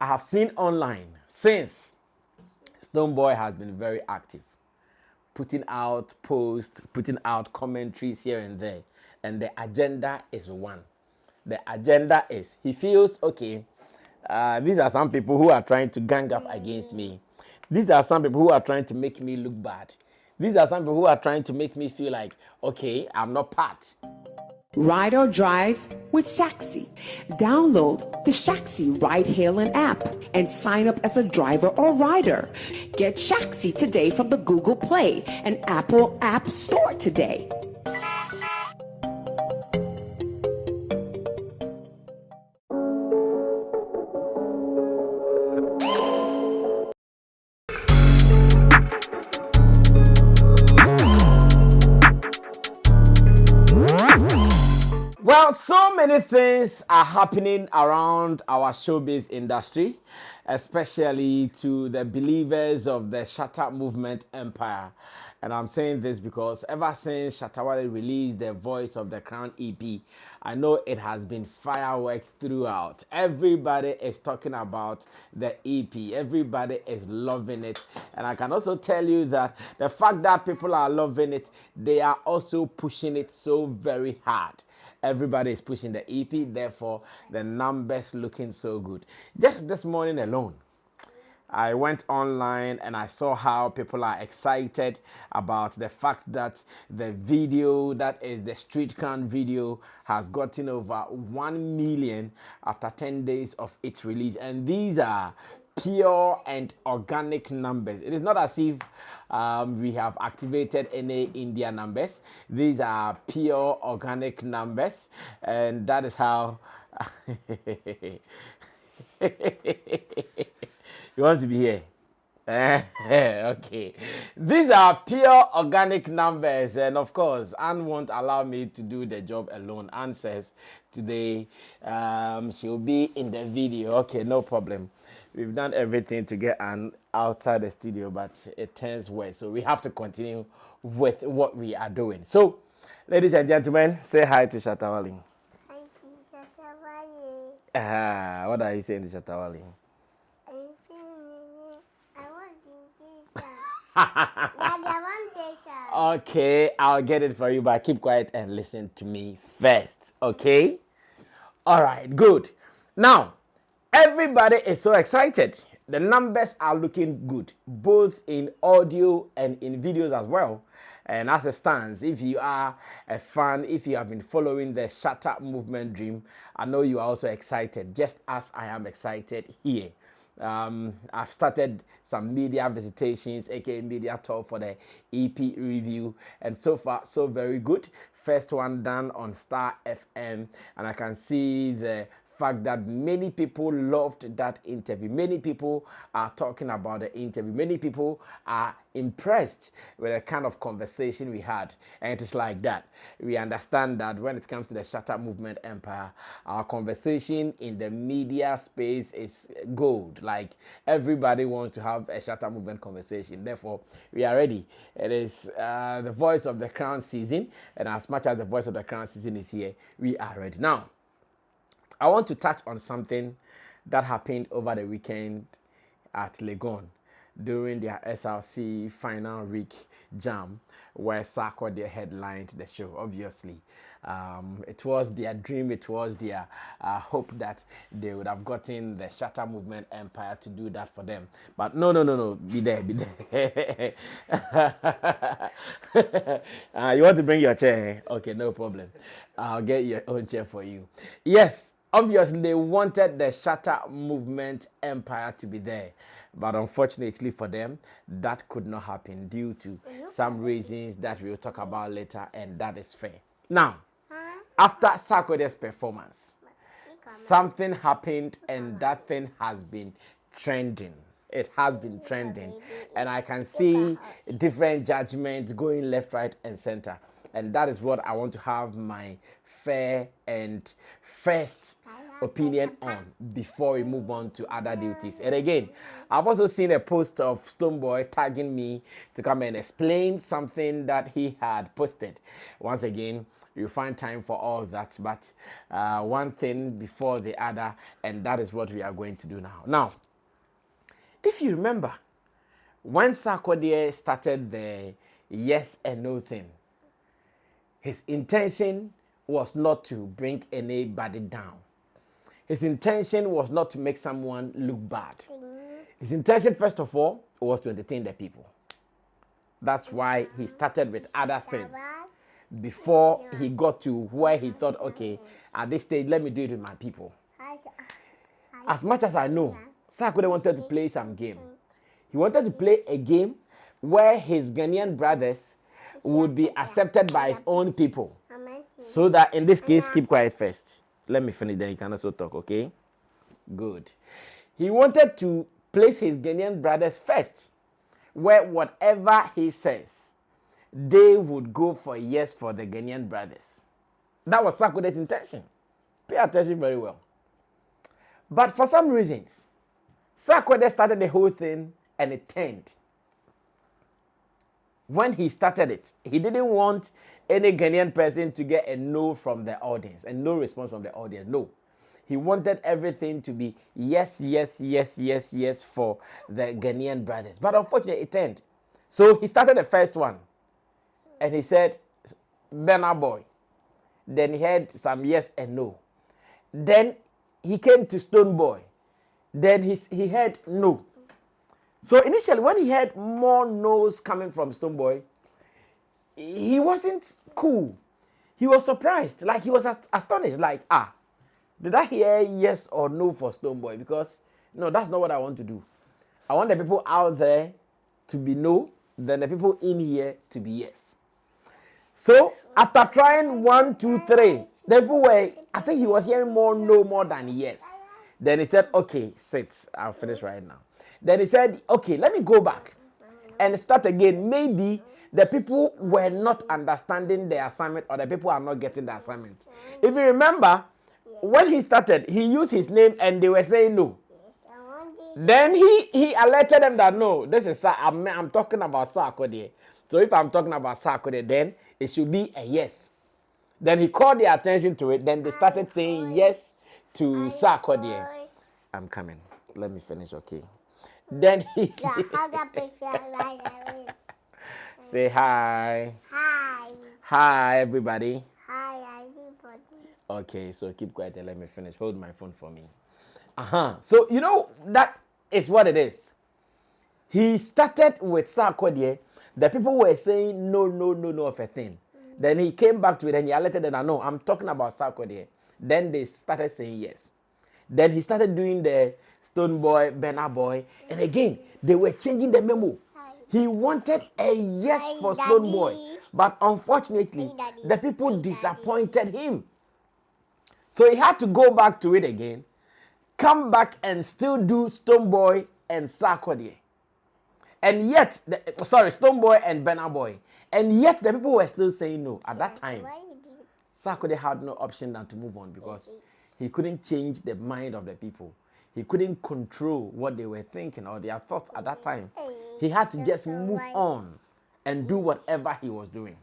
I have seen online since Stonebwoy has been very active, putting out posts, putting out commentaries here and there. And the agenda is one. The agenda is he feels, okay, these are some people who are trying to gang up against me. These are some people who are trying to make me look bad. These are some people who are trying to make me feel like, okay, I'm not part. Ride or drive with Shaxi. Download the Shaxi ride-hailing app and sign up as a driver or rider. Get Shaxi today from the Google Play and Apple App Store today. Well, so many things are happening around our showbiz industry, especially to the believers of the Shatta movement empire. And I'm saying this because ever since Shatta Wale released the Voice of the Crown EP, I know it has been fireworks throughout. Everybody is talking about the EP. Everybody is loving it. And I can also tell you that the fact that people are loving it, they are also pushing it so very hard. Everybody is pushing the EP, therefore the numbers looking so good. Just this morning alone, I went online and I saw how people are excited about the fact that the video, that is the street count video, has gotten over 1 million after 10 days of its release. And these are pure and organic numbers. It is not as if we have activated any India numbers. These are pure organic numbers, and that is how you want to be here. Okay, these are pure organic numbers, and of course Anne won't allow me to do the job alone. Anne says today she'll be in the video. Okay, no problem. We've done everything to get Anne outside the studio, but it turns worse, so we have to continue with what we are doing. So ladies and gentlemen, say hi to Shatta Wale. Hi to Shatta Wale. What are you saying to Shatta Wale? Okay, I'll get it for you, but keep quiet and listen to me first, okay? All right, good. Now, everybody is so excited. The numbers are looking good, both in audio and in videos as well. And as it stands, if you are a fan, if you have been following the Shatta movement dream, I know you are also excited, just as I am excited here. I've started some media visitations, aka media tour for the EP review, and so far so very good. First one done on Star FM, and I can see the fact that many people loved that interview. Many people are talking about the interview. Many people are impressed with the kind of conversation we had. And it is like that. We understand that when it comes to the Shatta movement empire, our conversation in the media space is gold. Like, everybody wants to have a Shatta movement conversation. Therefore, we are ready. It is the Voice of the Crown season. And as much as the Voice of the Crown season is here, we are ready. Now, I want to touch on something that happened over the weekend at Legon during their SRC final week jam, where Sarkodie headlined the show. Obviously, it was their dream, it was their hope that they would have gotten the Shatta movement empire to do that for them. But no, be there. You want to bring your chair? Okay, no problem. I'll get your own chair for you. Yes. Obviously, they wanted the Shatta movement empire to be there. But unfortunately for them, that could not happen due to some reasons that we'll talk about later, and that is fair. Now, after Sarkodie's performance, something happened, and that thing has been trending. It has been trending. And I can see different judgments going left, right, and center. And that is what I want to have my fair and first opinion on before we move on to other duties. And again, I've also seen a post of Stonebwoy tagging me to come and explain something that he had posted. Once again, you find time for all that, but one thing before the other, and that is what we are going to do now. Now, if you remember, when Sarkodie started the yes and no thing, his intention was not to bring anybody down. His intention was not to make someone look bad. His intention, first of all, was to entertain the people. That's why he started with other things before he got to where he thought, okay, at this stage, let me do it with my people. As much as I know, Sarkodie wanted to play some game. He wanted to play a game where his Ghanaian brothers would be accepted by his own people. So that in this case, keep quiet first. Let me finish, then you can also talk, okay? Good. He wanted to place his Ghanaian brothers first, where whatever he says, they would go for yes for the Ghanaian brothers. That was Sarkodie's intention. Pay attention very well. But for some reasons, Sarkodie started the whole thing and it turned. When he started it, he didn't want any Ghanaian person to get a no from the audience and no response from the audience. No. He wanted everything to be yes, yes, yes, yes, yes for the Ghanaian brothers. But unfortunately, it turned. So he started the first one. And he said, Burna Boy. Then he had some yes and no. Then he came to Stonebwoy. Then he had no. So initially, when he had more no's coming from Stonebwoy, he wasn't cool. He was surprised. Like, he was astonished. Like, did I hear yes or no for Stonebwoy? Because, no, that's not what I want to do. I want the people out there to be no, then the people in here to be yes. So, after trying 1, 2, 3, the people were, I think he was hearing more no more than yes. Then he said, okay, sit. I'll finish right now. Then he said, okay, let me go back and start again. Maybe the people were not understanding the assignment or the people are not getting the assignment. If you remember, when he started, he used his name and they were saying no. Then he alerted them that no, this is I'm talking about Sarkodie. So if I'm talking about Sarkodie, then it should be a yes. Then he called their attention to it. Then they started saying yes to Sarkodie. I'm coming. Let me finish, okay? Then he say hi. Hi. Hi, everybody. Hi, everybody. Okay, so keep quiet and let me finish. Hold my phone for me. So, you know, that is what it is. He started with Sarkodie. The people were saying no, no, no, no of a thing. Then he came back to it and he alerted them, no, I'm talking about Sarkodie. Then they started saying yes. Then he started doing the Stonebwoy, Burna Boy. And again, they were changing the memo. He wanted a yes for Stonebwoy. But unfortunately, the people disappointed him. So he had to go back to it again, come back and still do Stonebwoy and Sarkodie. And yet, Stonebwoy and Burna Boy. And yet the people were still saying no. At that time, Sarkodie had no option than to move on because he couldn't change the mind of the people. He couldn't control what they were thinking or their thoughts at that time. He had to just move on and do whatever he was doing.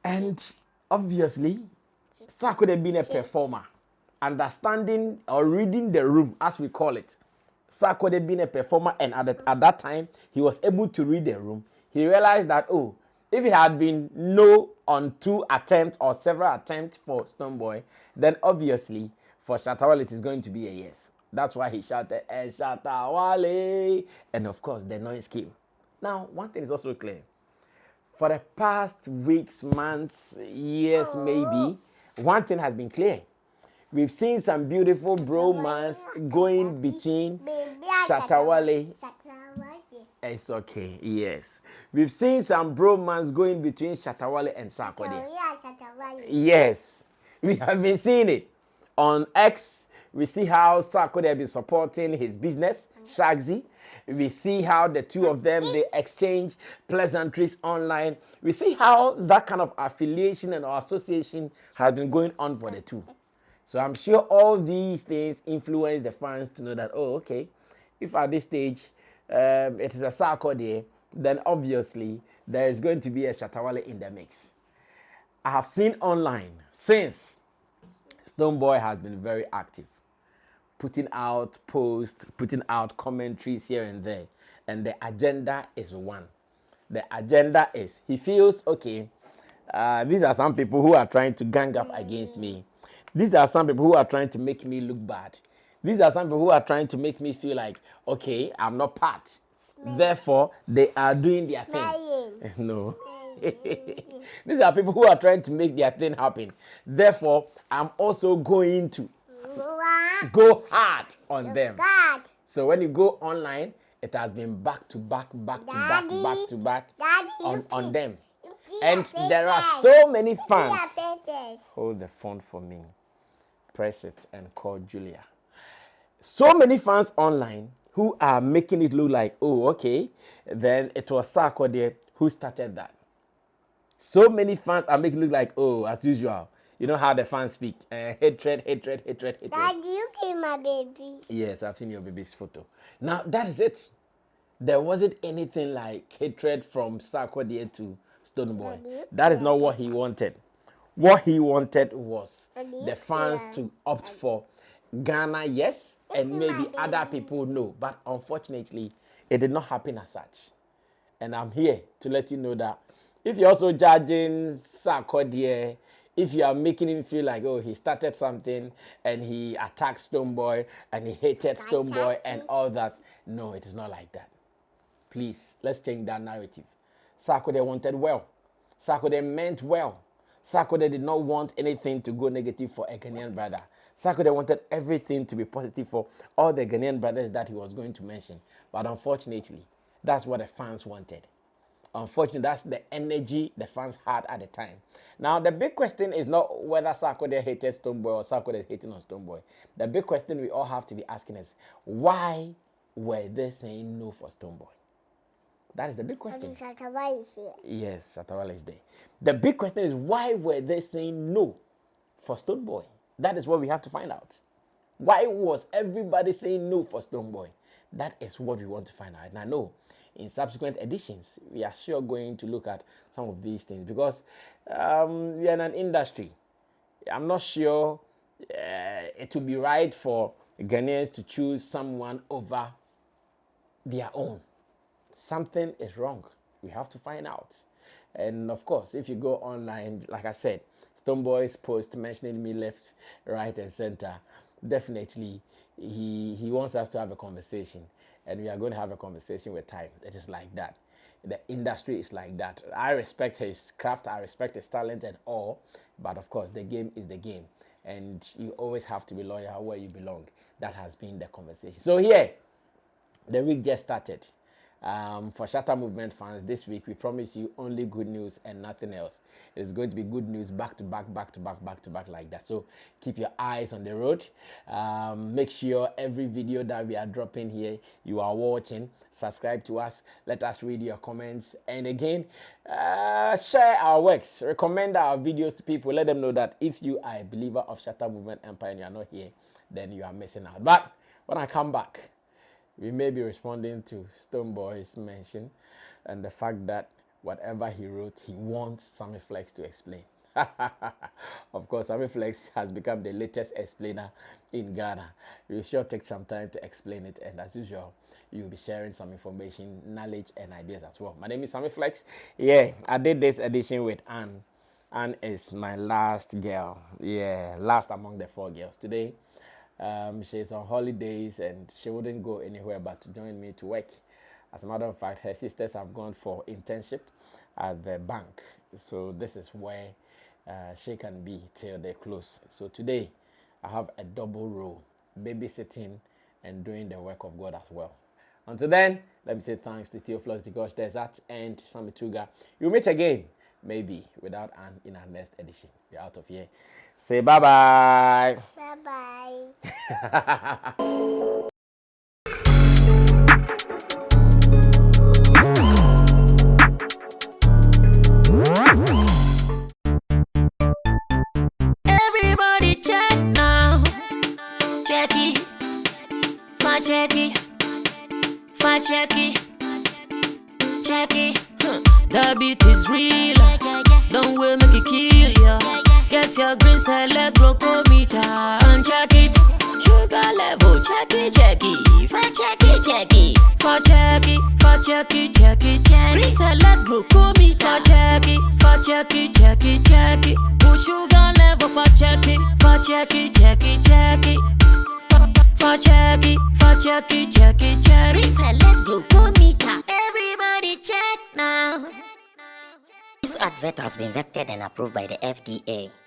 And obviously, Sarkodie being a performer, understanding or reading the room, as we call it. Sarkodie being a performer, and at that time, he was able to read the room. He realized that, oh, if it had been no on 2 attempts or several attempts for Stonebwoy, then obviously for Shatta Wale it is going to be a yes. That's why he shouted, Shatta Wale. And of course, the noise came. Now, one thing is also clear. For the past weeks, months, years, maybe, one thing has been clear. We've seen some beautiful bromance going between Shatta Wale. It's okay, yes. We've seen some bromance going between Shatta Wale and Sarkodie. Yes, we have been seeing it. On X, we see how Sarkodie has been supporting his business, Shagsy. We see how the two of them, they exchange pleasantries online. We see how that kind of affiliation and association has been going on for the two. So I'm sure all these things influence the fans to know that, oh, okay, if at this stage it is a Sarkodie, then obviously there is going to be a Shatta Wale in the mix. I have seen online since Stonebwoy has been very active, putting out posts, putting out commentaries here and there. And the agenda is one. The agenda is he feels, okay, these are some people who are trying to gang up against me. These are some people who are trying to make me look bad. These are some people who are trying to make me feel like, okay, I'm not part. Therefore, they are doing their thing. No. These are people who are trying to make their thing happen. Therefore, I'm also going to go hard on them. So when you go online, it has been back to back on them. And there are so many fans. Hold the phone for me. Press it and call Julia. So many fans online who are making it look like, oh, okay, then it was Sarkodie who started that. So many fans are making it look like, oh, as usual. You know how the fans speak. Hatred. Daddy, you came my baby. Yes, I've seen your baby's photo. Now, that is it. There wasn't anything like hatred from Sarkodie to Stonebwoy. That is not what he wanted. What he wanted was the fans to opt for Ghana, yes, and maybe other people, no. But unfortunately, it did not happen as such. And I'm here to let you know that if you're also judging Sarkodie, if you are making him feel like, oh, he started something and he attacked Stonebwoy and he hated Stonebwoy and all that, no, it is not like that. Please, let's change that narrative. Sarkodie wanted well. Sarkodie meant well. Sarkodie did not want anything to go negative for a Ghanaian brother. Sarkodie wanted everything to be positive for all the Ghanaian brothers that he was going to mention. But unfortunately, that's what the fans wanted. Unfortunately, that's the energy the fans had at the time. Now, the big question is not whether Sarkodie hated Stonebwoy or Sarkodie is hating on Stonebwoy. The big question we all have to be asking is, why were they saying no for Stonebwoy? That is the big question. Shatta Wale is here. Yes, Shatta Wale is there. The big question is, why were they saying no for Stonebwoy? That is what we have to find out. Why was everybody saying no for Stonebwoy? That is what we want to find out. And I know in subsequent editions, we are sure going to look at some of these things because we are in an industry. I'm not sure it would be right for Ghanaians to choose someone over their own. Something is wrong. We have to find out. And of course, if you go online, like I said, Stonebwoy's post mentioning me left, right, and center, definitely he wants us to have a conversation. And we are going to have a conversation with time. It is like that. The industry is like that. I respect his craft, I respect his talent and all, but of course, the game is the game. And you always have to be loyal where you belong. That has been the conversation. So here, the week just started. For Shatta Movement fans, this week we promise you only good news and nothing else. It is going to be good news back to back like that. So keep your eyes on the road. Make sure every video that we are dropping here, you are watching. Subscribe to us. Let us read your comments. And again, share our works. Recommend our videos to people. Let them know that if you are a believer of Shatta Movement Empire and you are not here, then you are missing out. But when I come back, we may be responding to Stonebwoy's mention and the fact that whatever he wrote, he wants Sammy Flex to explain. Of course, Sammy Flex has become the latest explainer in Ghana. We'll sure take some time to explain it, and as usual, you'll be sharing some information, knowledge, and ideas as well. My name is Sammy Flex. Yeah, I did this edition with Anne. Anne is my last girl. Yeah, last among the 4 girls. Today, she's on holidays and she wouldn't go anywhere but to join me to work. As a matter of fact, her sisters have gone for internship at the bank. So this is where she can be till they close. So today, I have a double role, babysitting and doing the work of God as well. Until then, let me say thanks to Theophilus the Gosh Desert and Sammy Tuga. We'll meet again, maybe without Anne in our next edition. We're out of here. Say bye-bye. Bye-bye. Everybody check now. check it, fa check it, check it. The beat is real, don't wait make it kill ya. Get your green select glucometer and check it. Sugar level, check it, fa check it, fa check it, fa check it, green select glucometer, fa check it, Push sugar level, fa check it, fa check it, fa check it, reselect glucometer. Everybody check now. This advert has been vetted and approved by the FDA.